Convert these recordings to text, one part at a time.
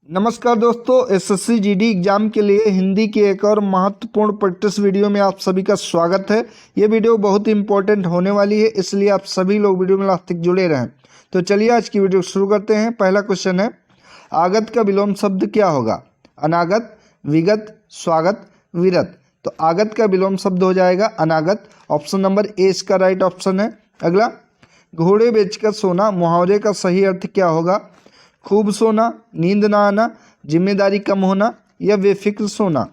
नमस्कार दोस्तों, SSC GD exam के लिए हिंदी की एक और महत्वपूर्ण प्रैक्टिस वीडियो में आप सभी का स्वागत है। ये वीडियो बहुत इंपॉर्टेंट होने वाली है, इसलिए आप सभी लोग वीडियो में लास्ट तक जुड़े रहें। तो चलिए आज की वीडियो शुरू करते हैं। पहला क्वेश्चन है, आगत का विलोम शब्द क्या होगा? अनागत, विगत, स्वागत, विरत। तो आगत का विलोम शब्द हो जाएगा अनागत। ऑप्शन नंबर ए इसका राइट ऑप्शन है। अगला, घोड़े बेचकर सोना मुहावरे का सही अर्थ क्या होगा? खूब सोना, नींद ना आना, जिम्मेदारी कम होना या बेफिक्र सोना।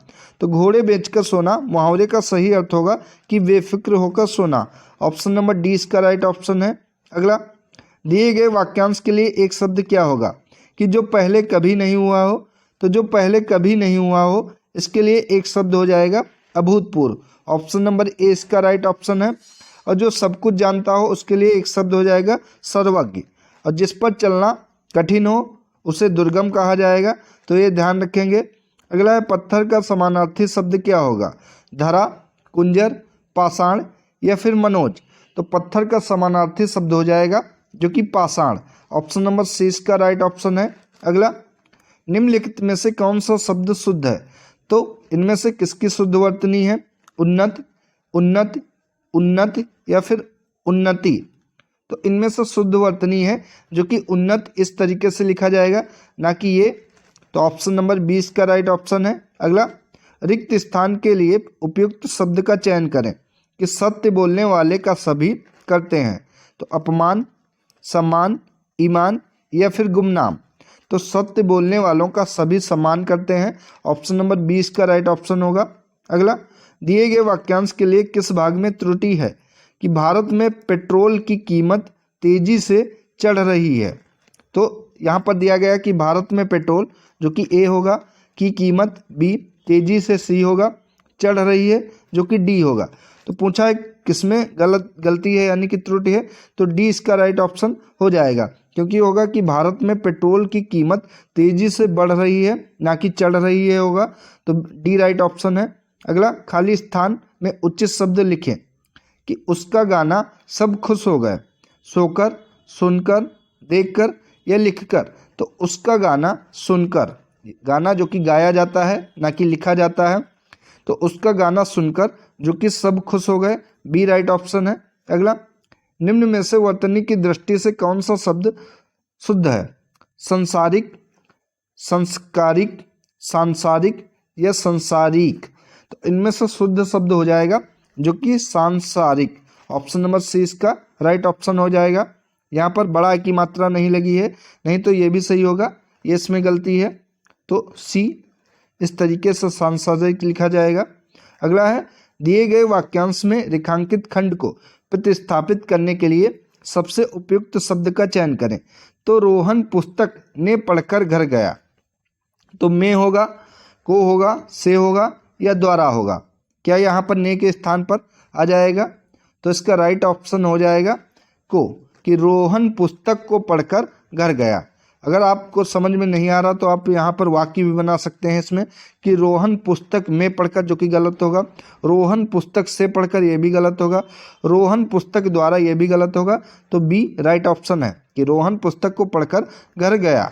तो घोड़े बेचकर सोना मुहावरे का सही अर्थ होगा कि बेफिक्र होकर सोना। ऑप्शन नंबर डी इसका राइट ऑप्शन है। अगला, दिए गए वाक्यांश के लिए एक शब्द क्या होगा? कि जो पहले कभी नहीं हुआ हो। तो जो पहले कभी नहीं हुआ हो इसके लिए एक शब्द हो जाएगा अभूतपूर्व। ऑप्शन नंबर ए इसका राइट ऑप्शन है। और जो सब कुछ जानता हो उसके लिए एक शब्द हो जाएगा सर्वज्ञ। और जिस पर चलना कठिन हो उसे दुर्गम कहा जाएगा, तो ये ध्यान रखेंगे। अगला है, पत्थर का समानार्थी शब्द क्या होगा? धरा, कुंजर, पाषाण या फिर मनोज। तो पत्थर का समानार्थी शब्द हो जाएगा जो कि पाषाण। ऑप्शन नंबर सी इसका राइट ऑप्शन है। अगला, निम्नलिखित में से कौन सा शब्द शुद्ध है? तो इनमें से किसकी शुद्ध वर्तनी है? उन्नत, उन्नत, उन्नत या फिर उन्नति। तो इनमें से शुद्ध वर्तनी है जो कि उन्नत इस तरीके से लिखा जाएगा, ना कि ये। तो ऑप्शन नंबर 20 का राइट ऑप्शन है। अगला, रिक्त स्थान के लिए उपयुक्त शब्द का चयन करें कि सत्य बोलने वाले का सभी करते हैं। तो अपमान, सम्मान, ईमान या फिर गुमनाम। तो सत्य बोलने वालों का सभी सम्मान करते हैं। ऑप्शन नंबर 20 का राइट ऑप्शन होगा। अगला, दिए गए वाक्यांश के लिए किस भाग में त्रुटि है? कि भारत में पेट्रोल की कीमत तेजी से चढ़ रही है। तो यहाँ पर दिया गया कि भारत में पेट्रोल, जो कि ए होगा, की कीमत बी, तेजी से सी होगा, चढ़ रही है जो कि डी होगा। तो पूछा है किसमें गलती है यानी कि त्रुटि है, तो डी इसका राइट ऑप्शन हो जाएगा, क्योंकि होगा कि भारत में पेट्रोल की कीमत तेजी से बढ़ रही है ना कि चढ़ रही है होगा। तो डी राइट ऑप्शन है। अगला, खाली स्थान में उचित शब्द लिखें कि उसका गाना सब खुश हो गए। सोकर, सुनकर, देखकर या लिखकर। तो उसका गाना सुनकर, गाना जो कि गाया जाता है ना कि लिखा जाता है, तो उसका गाना सुनकर जो कि सब खुश हो गए, बी राइट ऑप्शन है। अगला, निम्न में से वर्तनी की दृष्टि से कौन सा शब्द शुद्ध है? संसारिक, संस्कारिक, सांसारिक या संसारिक। तो इनमें से शुद्ध शब्द हो जाएगा जो कि सांसारिक। ऑप्शन नंबर सी इसका राइट ऑप्शन हो जाएगा। यहाँ पर बड़ा की मात्रा नहीं लगी है, नहीं तो ये भी सही होगा, ये इसमें गलती है। तो सी इस तरीके से सांसारिक लिखा जाएगा। अगला है, दिए गए वाक्यांश में रेखांकित खंड को प्रतिस्थापित करने के लिए सबसे उपयुक्त शब्द का चयन करें। तो रोहन पुस्तक ने पढ़कर घर गया। तो में होगा, को होगा, से होगा या द्वारा होगा। क्या यहाँ पर ने के स्थान पर आ जाएगा? तो इसका राइट ऑप्शन हो जाएगा को, कि रोहन पुस्तक को पढ़कर घर गया। अगर आपको समझ में नहीं आ रहा तो आप यहाँ पर वाक्य भी बना सकते हैं इसमें कि रोहन पुस्तक में पढ़कर, जो कि गलत होगा। रोहन पुस्तक से पढ़कर, ये भी गलत होगा। रोहन पुस्तक द्वारा, ये भी गलत होगा। तो बी राइट ऑप्शन है कि रोहन पुस्तक को पढ़कर घर गया।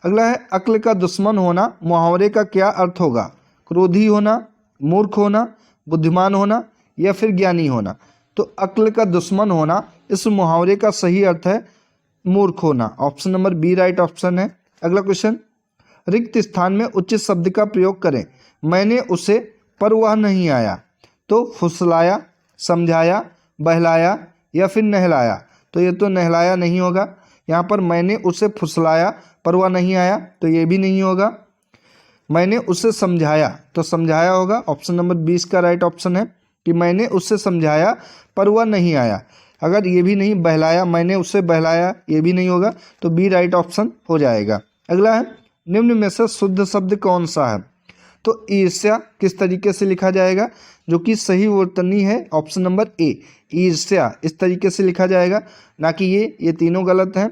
अगला है, अक्ल का दुश्मन होना मुहावरे का क्या अर्थ होगा? क्रोधी होना, मूर्ख होना, बुद्धिमान होना या फिर ज्ञानी होना। तो अक्ल का दुश्मन होना इस मुहावरे का सही अर्थ है मूर्ख होना। Option number B right option है। अगला क्वेश्चन, रिक्त स्थान में उचित शब्द का प्रयोग करें। मैंने उसे पर वह नहीं आया। तो फुसलाया, समझाया, बहलाया या फिर नहलाया। तो ये तो नहलाया नहीं होगा। यहाँ पर मैंने उसे फुसलाया पर वह नहीं आया, तो ये भी नहीं होगा। मैंने उसे समझाया, तो समझाया होगा। ऑप्शन नंबर 20 का राइट ऑप्शन है कि मैंने उसे समझाया पर वह नहीं आया। अगर ये भी नहीं, बहलाया, मैंने उसे बहलाया, ये भी नहीं होगा। तो बी राइट ऑप्शन हो जाएगा। अगला है, निम्न में से शुद्ध शब्द कौन सा है? तो ईर्ष्या किस तरीके से लिखा जाएगा जो कि सही वर्तनी है? ऑप्शन नंबर ए, ईर्ष्या इस तरीके से लिखा जाएगा, ना कि ये तीनों गलत हैं,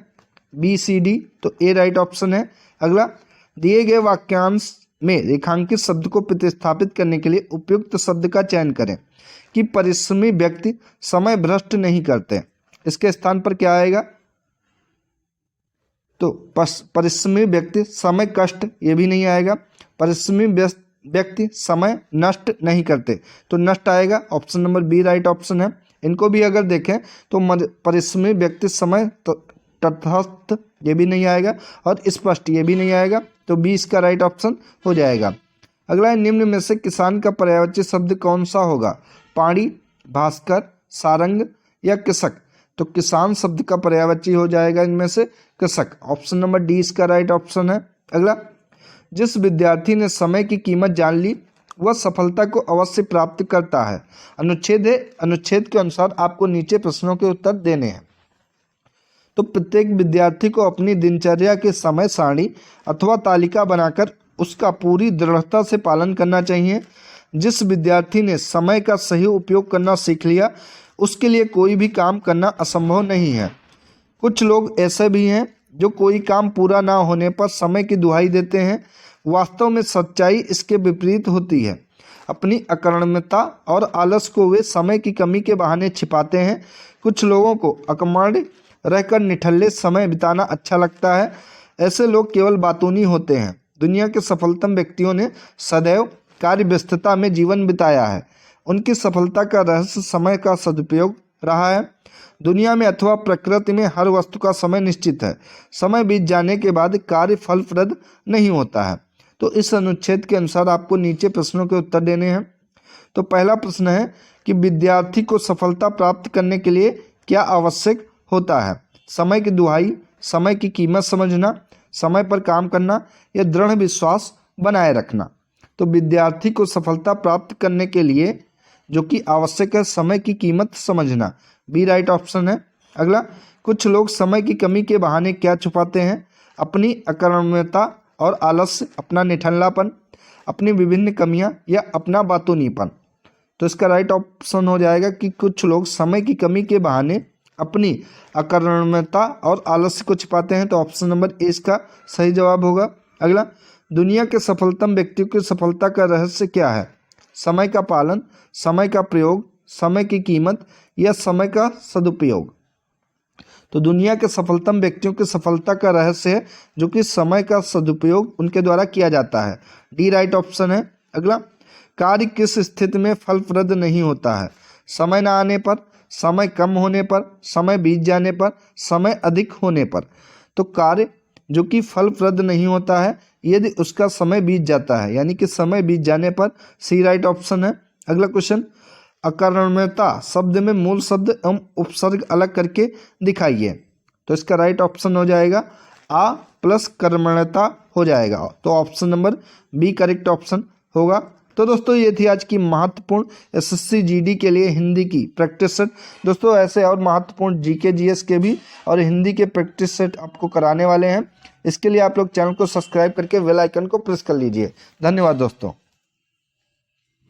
बी सी डी। तो ए राइट ऑप्शन है। अगला, दिए गए वाक्यांश में रेखांकित शब्द को प्रतिस्थापित करने के लिए उपयुक्त शब्द का चयन करें कि परिश्रमी व्यक्ति समय भ्रष्ट नहीं करते। इसके स्थान पर क्या आएगा? तो परिश्रमी व्यक्ति समय कष्ट, ये भी नहीं आएगा। परिश्रमी व्यक्ति समय नष्ट नहीं करते, तो नष्ट आएगा। Option number B right option है। इनको भी अगर देखें तो परिश्रमी व्यक्ति समय तटस्थ, ये भी नहीं आएगा। और स्पष्ट, ये भी नहीं आएगा। तो बी इसका राइट ऑप्शन हो जाएगा। अगला है, निम्न में से किसान का पर्यायवाची शब्द कौन सा होगा? पाणी, भास्कर, सारंग या कृषक? तो किसान शब्द का पर्यायवाची हो जाएगा इनमें से कृषक। ऑप्शन नंबर डी इसका राइट ऑप्शन है। अगला, जिस विद्यार्थी ने समय की कीमत जान ली वह सफलता को अवश्य प्राप्त करता है। अनुच्छेद है, अनुच्छेद के अनुसार आपको नीचे प्रश्नों के उत्तर देने हैं। तो प्रत्येक विद्यार्थी को अपनी दिनचर्या के समय सारणी अथवा तालिका बनाकर उसका पूरी दृढ़ता से पालन करना चाहिए। जिस विद्यार्थी ने समय का सही उपयोग करना सीख लिया उसके लिए कोई भी काम करना असंभव नहीं है। कुछ लोग ऐसे भी हैं जो कोई काम पूरा ना होने पर समय की दुहाई देते हैं। वास्तव में सच्चाई इसके विपरीत होती है। अपनी अकर्मण्यता और आलस को वे समय की कमी के बहाने छिपाते हैं। कुछ लोगों को अकर्मण्य रहकर निठल्ले समय बिताना अच्छा लगता है। ऐसे लोग केवल बातूनी होते हैं। दुनिया के सफलतम व्यक्तियों ने सदैव कार्य व्यस्तता में जीवन बिताया है। उनकी सफलता का रहस्य समय का सदुपयोग रहा है। दुनिया में अथवा प्रकृति में हर वस्तु का समय निश्चित है। समय बीत जाने के बाद कार्य फलप्रद नहीं होता है। तो इस अनुच्छेद के अनुसार आपको नीचे प्रश्नों के उत्तर देने हैं। तो पहला प्रश्न है कि विद्यार्थी को सफलता प्राप्त करने के लिए क्या आवश्यक होता है? समय की दुहाई, समय की कीमत समझना, समय पर काम करना या दृढ़ विश्वास बनाए रखना। तो विद्यार्थी को सफलता प्राप्त करने के लिए जो कि आवश्यक है समय की कीमत समझना, बी राइट ऑप्शन है। अगला, कुछ लोग समय की कमी के बहाने क्या छुपाते हैं? अपनी अकर्मण्यता और आलस्य, अपना निठल्लापन, अपनी विभिन्न कमियां या अपना बातूनीपन। तो इसका राइट ऑप्शन हो जाएगा कि कुछ लोग समय की कमी के बहाने अपनी अकर्मण्यता और आलस्य को छिपाते हैं। तो ऑप्शन नंबर ए इसका सही जवाब होगा। अगला, दुनिया के सफलतम व्यक्तियों की सफलता का रहस्य क्या है? समय का पालन, समय का प्रयोग, समय की कीमत या समय का सदुपयोग। तो दुनिया के सफलतम व्यक्तियों की सफलता का रहस्य है जो कि समय का सदुपयोग उनके द्वारा किया जाता है, डी राइट ऑप्शन है। अगला, कार्य किस स्थिति में फलप्रद नहीं होता है? समय न आने पर, समय कम होने पर, समय बीत जाने पर, समय अधिक होने पर। तो कार्य जो कि फलप्रद नहीं होता है यदि उसका समय बीत जाता है, यानी कि समय बीत जाने पर, सी राइट ऑप्शन है। अगला क्वेश्चन, अकर्मण्यता शब्द में मूल शब्द एवं उपसर्ग अलग करके दिखाइए। तो इसका राइट ऑप्शन हो जाएगा आ प्लस कर्मण्यता हो जाएगा। तो option number B correct option होगा। तो दोस्तों ये थी आज की महत्वपूर्ण एसएससी जीडी के लिए हिंदी की प्रैक्टिस सेट। दोस्तों ऐसे और महत्वपूर्ण जीके जीएस के भी और हिंदी के प्रैक्टिस सेट आपको कराने वाले हैं। इसके लिए आप लोग चैनल को सब्सक्राइब करके बेल आइकन को प्रेस कर लीजिए। धन्यवाद दोस्तों।